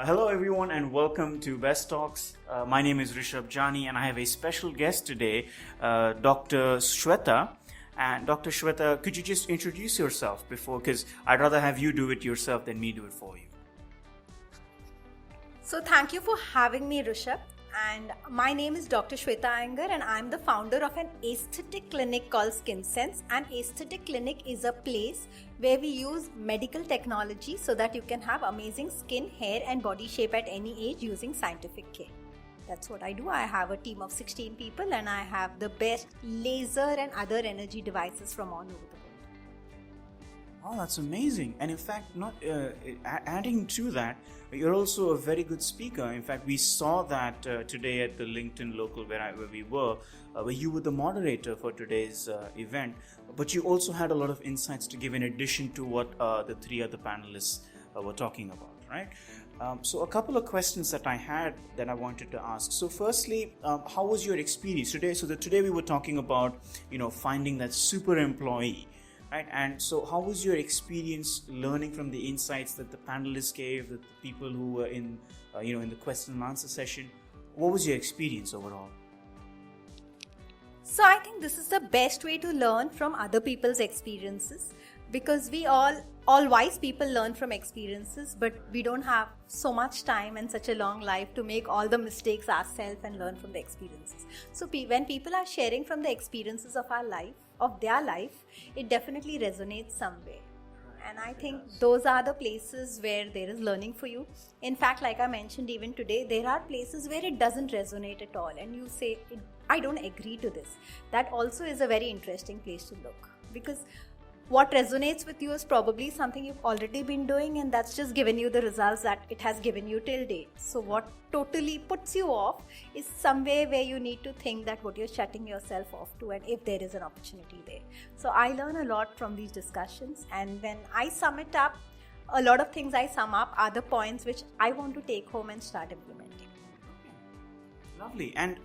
Hello everyone and welcome to Best Talks. My name is Rishabh Jani and I have a special guest today, Dr. Shweta. And Dr. Shweta, could you just introduce yourself because I'd rather have you do it yourself than me do it for you. So thank you for having me, Rishabh. And my name is Dr. Shweta Iyengar and I'm the founder of an aesthetic clinic called Skin Sense. And aesthetic clinic is a place where we use medical technology so that you can have amazing skin, hair and body shape at any age using scientific care. That's what I do. I have a team of 16 people and I have the best laser and other energy devices from all over the world. Oh, that's amazing. And in fact, not adding to that, you're also a very good speaker. In fact, we saw that today at the LinkedIn local where we were, where you were the moderator for today's event. But you also had a lot of insights to give in addition to what the three other panelists were talking about, right? So a couple of questions that I had that I wanted to ask. So firstly, how was your experience today? So today we were talking about, finding that super employee. Right. And so how was your experience learning from the insights that the panelists gave, that the people who were in the question and answer session? What was your experience overall? So I think this is the best way to learn from other people's experiences, because we all wise people learn from experiences, but we don't have so much time and such a long life to make all the mistakes ourselves and learn from the experiences. So when people are sharing from the experiences of their life, it definitely resonates somewhere. And I think those are the places where there is learning for you. In fact, like I mentioned even today, there are places where it doesn't resonate at all and you say, I don't agree to this. That also is a very interesting place to look, because what resonates with you is probably something you've already been doing and that's just given you the results that it has given you till date. So what totally puts you off is somewhere where you need to think that what you're shutting yourself off to and if there is an opportunity there. So I learn a lot from these discussions, and when I sum it up, a lot of things I sum up are the points which I want to take home and start implementing. Lovely. And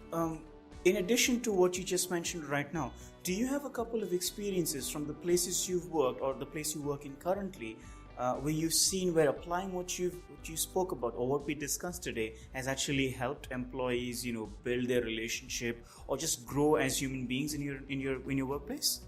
in addition to what you just mentioned right now, do you have a couple of experiences from the places you've worked or the place you work in currently where you've seen where applying what you spoke about or what we discussed today has actually helped employees, build their relationship or just grow as human beings in your workplace?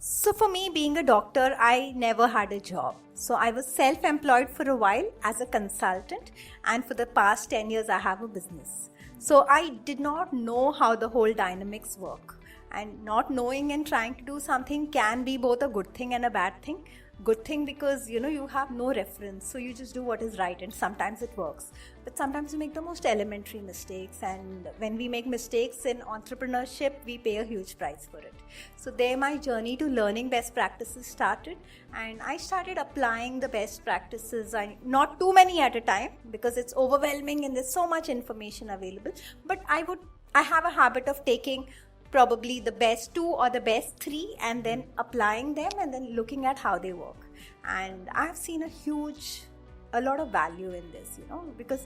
So for me, being a doctor, I never had a job. So I was self-employed for a while as a consultant, and for the past 10 years I have a business. So I did not know how the whole dynamics work, and not knowing and trying to do something can be both a good thing and a bad thing. Good thing because you have no reference, so you just do what is right, and sometimes it works. But sometimes you make the most elementary mistakes, and when we make mistakes in entrepreneurship, we pay a huge price for it. So there my journey to learning best practices started, and I started applying the best practices. Not too many at a time because it's overwhelming and there's so much information available, but I have a habit of taking probably the best 2 or the best 3 and then applying them and then looking at how they work. And I've seen a lot of value in this, because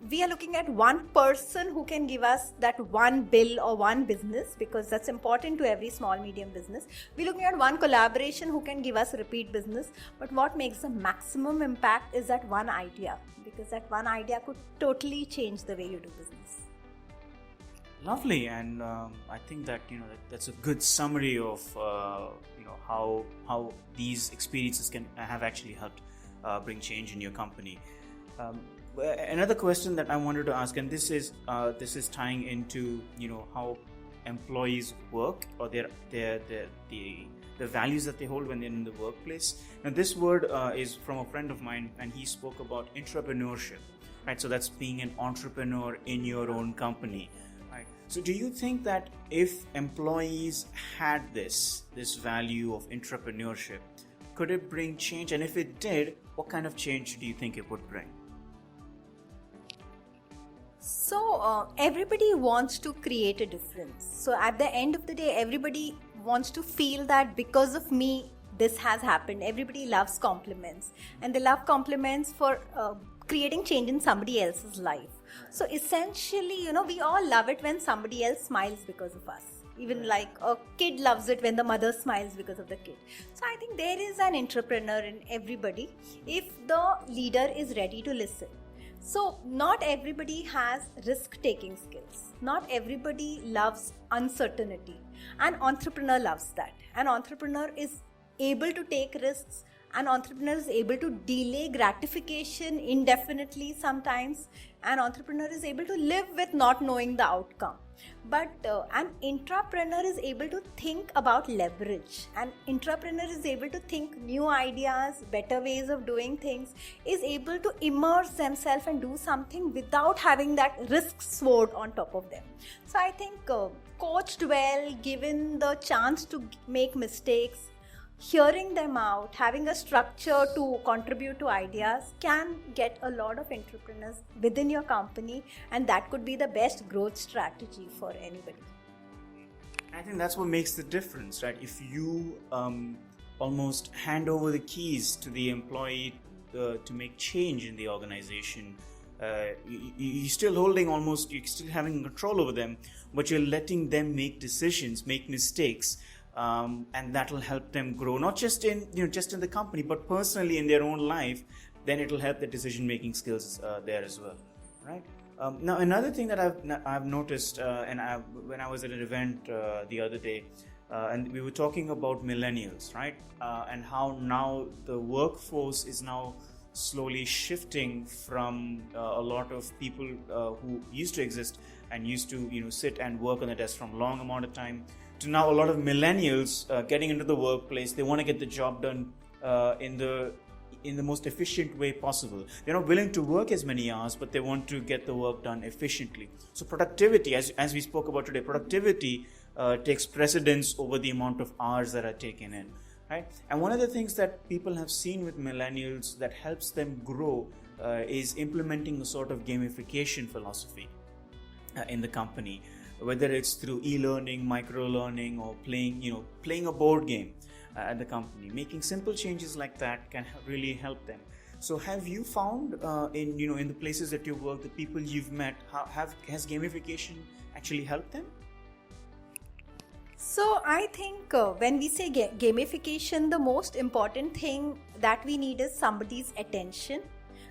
we are looking at one person who can give us that one bill or one business, because that's important to every small medium business. We're looking at one collaboration who can give us repeat business, but what makes the maximum impact is that one idea, because that one idea could totally change the way you do business. Lovely, and I think that that's a good summary of how these experiences can have actually helped bring change in your company. Another question that I wanted to ask, and this is tying into how employees work or the values that they hold when they're in the workplace. Now this word is from a friend of mine, and he spoke about intrapreneurship, right? So that's being an entrepreneur in your own company. So do you think that if employees had this value of intrapreneurship, could it bring change? And if it did, what kind of change do you think it would bring? So everybody wants to create a difference. So at the end of the day, everybody wants to feel that because of me, this has happened. Everybody loves compliments, and they love compliments for creating change in somebody else's life. So essentially, we all love it when somebody else smiles because of us. Even like a kid loves it when the mother smiles because of the kid. So I think there is an entrepreneur in everybody if the leader is ready to listen. So not everybody has risk-taking skills. Not everybody loves uncertainty. An entrepreneur loves that. An entrepreneur is able to take risks. An entrepreneur is able to delay gratification indefinitely sometimes. An entrepreneur is able to live with not knowing the outcome. But an intrapreneur is able to think about leverage. An intrapreneur is able to think new ideas, better ways of doing things, is able to immerse themselves and do something without having that risk sword on top of them. So I think coached well, given the chance to make mistakes, hearing them out, having a structure to contribute to ideas can get a lot of entrepreneurs within your company, and that could be the best growth strategy for anybody. I think that's what makes the difference, right? If you almost hand over the keys to the employee to make change in the organization, you're still holding almost, you're still having control over them, but you're letting them make decisions, make mistakes. And that will help them grow, not just in the company, but personally in their own life. Then it will help the decision-making skills there as well, right? Now, another thing that I've noticed, when I was at an event the other day, and we were talking about millennials, right? And how now the workforce is now slowly shifting from a lot of people who used to exist and used to sit and work on the desk from long amount of time, to now a lot of millennials getting into the workplace. They want to get the job done in the most efficient way possible. They're not willing to work as many hours, but they want to get the work done efficiently. So productivity, as we spoke about today, productivity takes precedence over the amount of hours that are taken in, right? And one of the things that people have seen with millennials that helps them grow is implementing a sort of gamification philosophy in the company, whether it's through e-learning, micro-learning, or playing a board game at the company. Making simple changes like that can really help them. So have you found in the places that you've worked, the people you've met, has gamification actually helped them? So I think when we say gamification, the most important thing that we need is somebody's attention,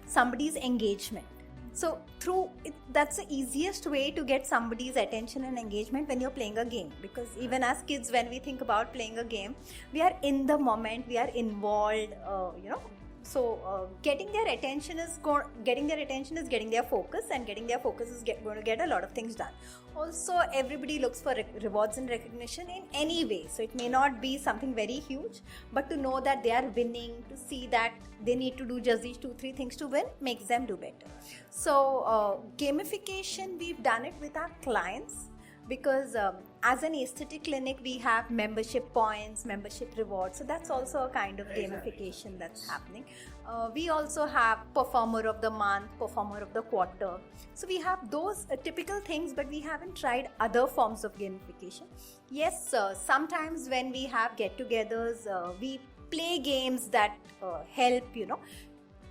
somebody's engagement. So that's the easiest way to get somebody's attention and engagement when you're playing a game. Because even as kids, when we think about playing a game, we are in the moment, we are involved, So getting their attention is getting their focus, and getting their focus is going to get a lot of things done. Also, everybody looks for rewards and recognition in any way. So it may not be something very huge, but to know that they are winning, to see that they need to do just these 2-3 things to win, makes them do better. So gamification, we've done it with our clients. Because as an aesthetic clinic, we have membership points, membership rewards. So that's also a kind of gamification that's happening. We also have performer of the month, performer of the quarter. So we have those typical things, but we haven't tried other forms of gamification. Yes, sometimes when we have get-togethers, we play games that help,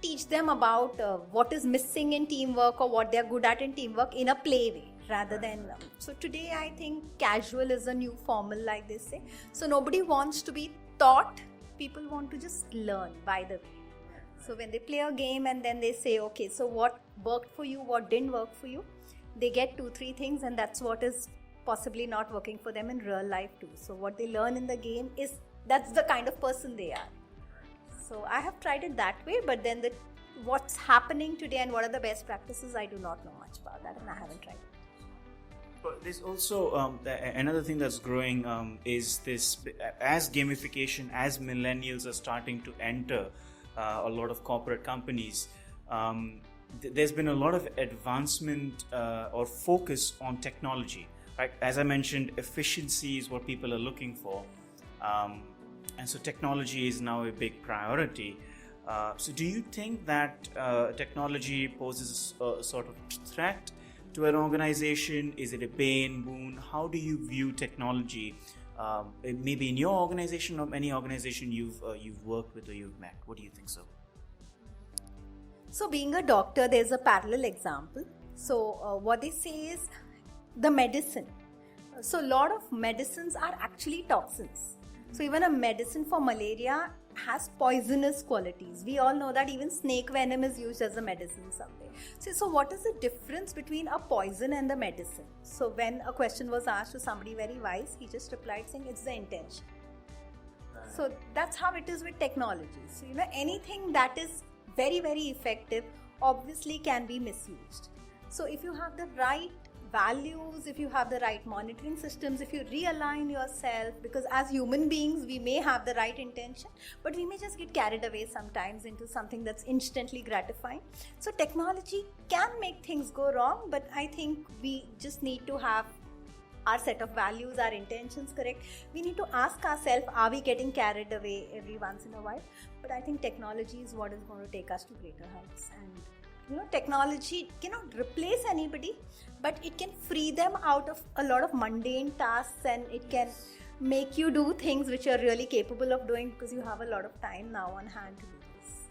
teach them about what is missing in teamwork or what they're good at in teamwork in a play way. Rather than so today I think casual is a new formal, like they say. So nobody wants to be taught, people want to just learn by the way. So when they play a game and then they say, okay, so what worked for you, what didn't work for you, they get 2-3 things, and that's what is possibly not working for them in real life too. So what they learn in the game that's the kind of person they are. So I have tried it that way, but then what's happening today and what are the best practices, I do not know much about that, and I haven't tried it. But there's also another thing that's growing is this, as gamification, as millennials are starting to enter a lot of corporate companies, there's been a lot of advancement or focus on technology, right? As I mentioned, efficiency is what people are looking for, and so technology is now a big priority. So do you think that technology poses a sort of threat to an organization? Is it a bane, boon? How do you view technology? Maybe in your organization or any organization you've worked with or you've met. What do you think so? So being a doctor, there's a parallel example. So what they say is the medicine. So a lot of medicines are actually toxins. So even a medicine for malaria has poisonous qualities. We all know that even snake venom is used as a medicine someday. So what is the difference between a poison and the medicine? So when a question was asked to somebody very wise, he just replied saying it's the intention. So that's how it is with technology. So anything that is very, very effective obviously can be misused. So if you have the right values, if you have the right monitoring systems, if you realign yourself, because as human beings we may have the right intention, but we may just get carried away sometimes into something that's instantly gratifying. So technology can make things go wrong, but I think we just need to have our set of values, our intentions correct. We need to ask ourselves, are we getting carried away every once in a while? But I think technology is what is going to take us to greater heights. And technology cannot replace anybody, but it can free them out of a lot of mundane tasks, and it can make you do things which you're really capable of doing because you have a lot of time now on hand to do this.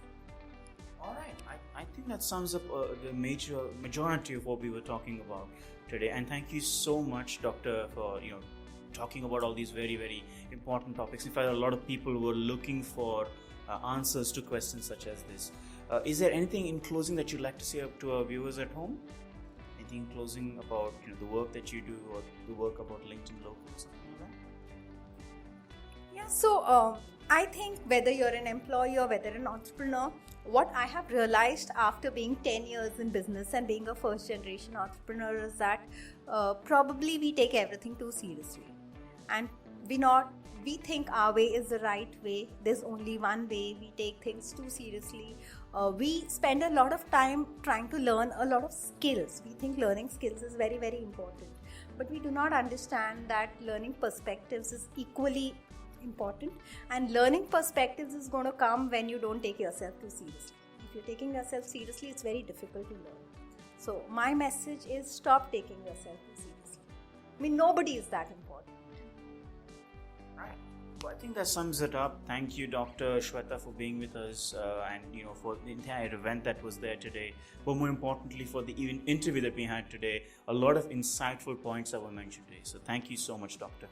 All right, I think that sums up the majority of what we were talking about today. And thank you so much, Doctor, for talking about all these very, very important topics. In fact, a lot of people were looking for answers to questions such as this. Is there anything in closing that you'd like to say to our viewers at home? Anything in closing about the work that you do, or the work about LinkedIn Local, something like that? Yeah, so I think whether you're an employee or whether an entrepreneur, what I have realized after being 10 years in business and being a first generation entrepreneur is that probably we take everything too seriously, and we think our way is the right way. There's only one way. We take things too seriously. We spend a lot of time trying to learn a lot of skills. We think learning skills is very, very important, but we do not understand that learning perspectives is equally important, and learning perspectives is going to come when you don't take yourself too seriously. If you're taking yourself seriously, it's very difficult to learn. So my message is, stop taking yourself too seriously. I mean, nobody is that important. Right. Well, I think that sums it up. Thank you, Dr. Shweta, for being with us, and for the entire event that was there today. But more importantly, for the interview that we had today, a lot of insightful points that were mentioned today. So thank you so much, Doctor.